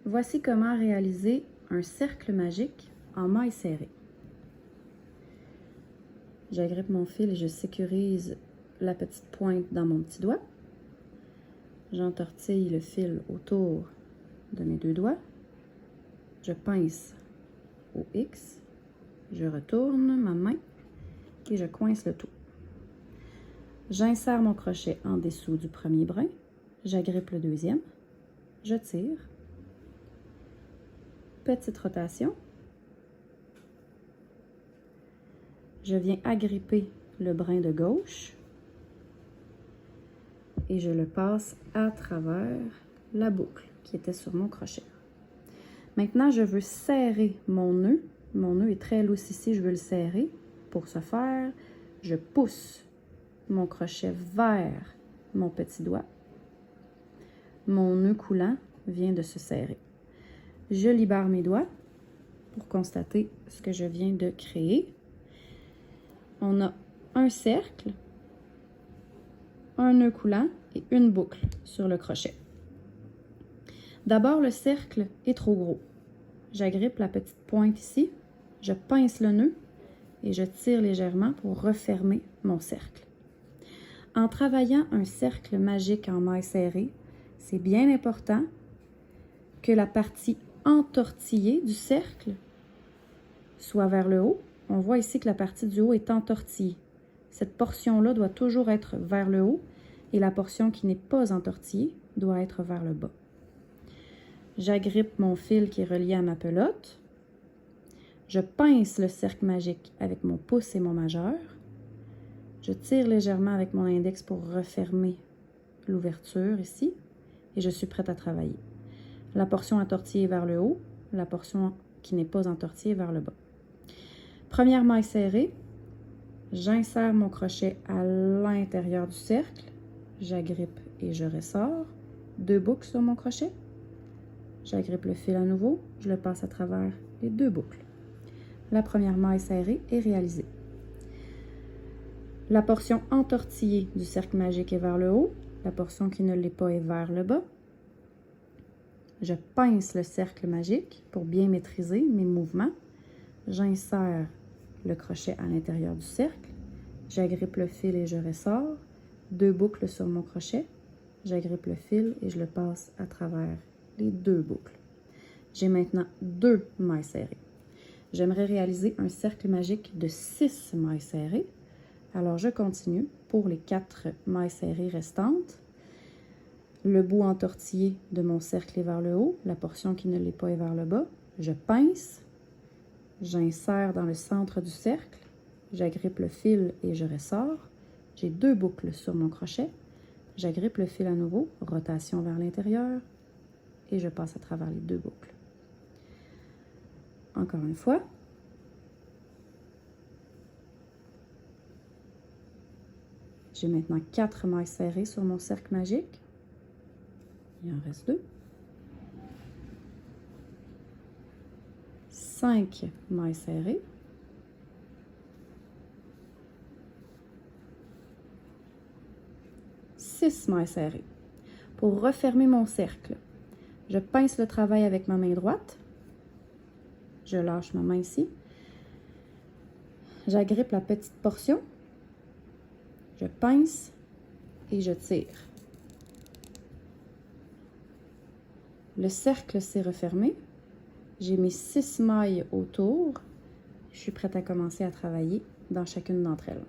Voici comment réaliser un cercle magique en mailles serrées. J'agrippe mon fil et je sécurise la petite pointe dans mon petit doigt. J'entortille le fil autour de mes deux doigts. Je pince au X. Je retourne ma main et je coince le tout. J'insère mon crochet en dessous du premier brin. J'agrippe le deuxième. Je tire. Petite rotation. Je viens agripper le brin de gauche et je le passe à travers la boucle qui était sur mon crochet. Maintenant, je veux serrer mon nœud. Mon nœud est très lousse ici, je veux le serrer. Pour ce faire, je pousse mon crochet vers mon petit doigt. Mon nœud coulant vient de se serrer. Je libère mes doigts pour constater ce que je viens de créer. On a un cercle, un nœud coulant et une boucle sur le crochet. D'abord, le cercle est trop gros. J'agrippe la petite pointe ici, je pince le nœud et je tire légèrement pour refermer mon cercle. En travaillant un cercle magique en mailles serrées, c'est bien important que la partie entortillée du cercle soit vers le haut. On voit ici que la partie du haut est entortillée. Cette portion-là doit toujours être vers le haut et la portion qui n'est pas entortillée doit être vers le bas. J'agrippe mon fil qui est relié à ma pelote. Je pince le cercle magique avec mon pouce et mon majeur. Je tire légèrement avec mon index pour refermer l'ouverture ici et je suis prête à travailler. La portion entortillée vers le haut, la portion qui n'est pas entortillée vers le bas. Première maille serrée, j'insère mon crochet à l'intérieur du cercle, j'agrippe et je ressors, deux boucles sur mon crochet, j'agrippe le fil à nouveau, je le passe à travers les deux boucles. La première maille serrée est réalisée. La portion entortillée du cercle magique est vers le haut, la portion qui ne l'est pas est vers le bas. Je pince le cercle magique pour bien maîtriser mes mouvements. J'insère le crochet à l'intérieur du cercle. J'agrippe le fil et je ressors. Deux boucles sur mon crochet. J'agrippe le fil et je le passe à travers les deux boucles. J'ai maintenant 2 mailles serrées. J'aimerais réaliser un cercle magique de 6 mailles serrées. Alors, je continue pour les 4 mailles serrées restantes. Le bout entortillé de mon cercle est vers le haut, la portion qui ne l'est pas est vers le bas. Je pince, j'insère dans le centre du cercle, j'agrippe le fil et je ressors. J'ai 2 boucles sur mon crochet, j'agrippe le fil à nouveau, rotation vers l'intérieur et je passe à travers les 2 boucles. Encore une fois. J'ai maintenant 4 mailles serrées sur mon cercle magique. Il en reste 2. 5 mailles serrées. 6 mailles serrées. Pour refermer mon cercle, je pince le travail avec ma main droite. Je lâche ma main ici. J'agrippe la petite portion. Je pince et je tire. Le cercle s'est refermé. J'ai mes 6 mailles autour. Je suis prête à commencer à travailler dans chacune d'entre elles.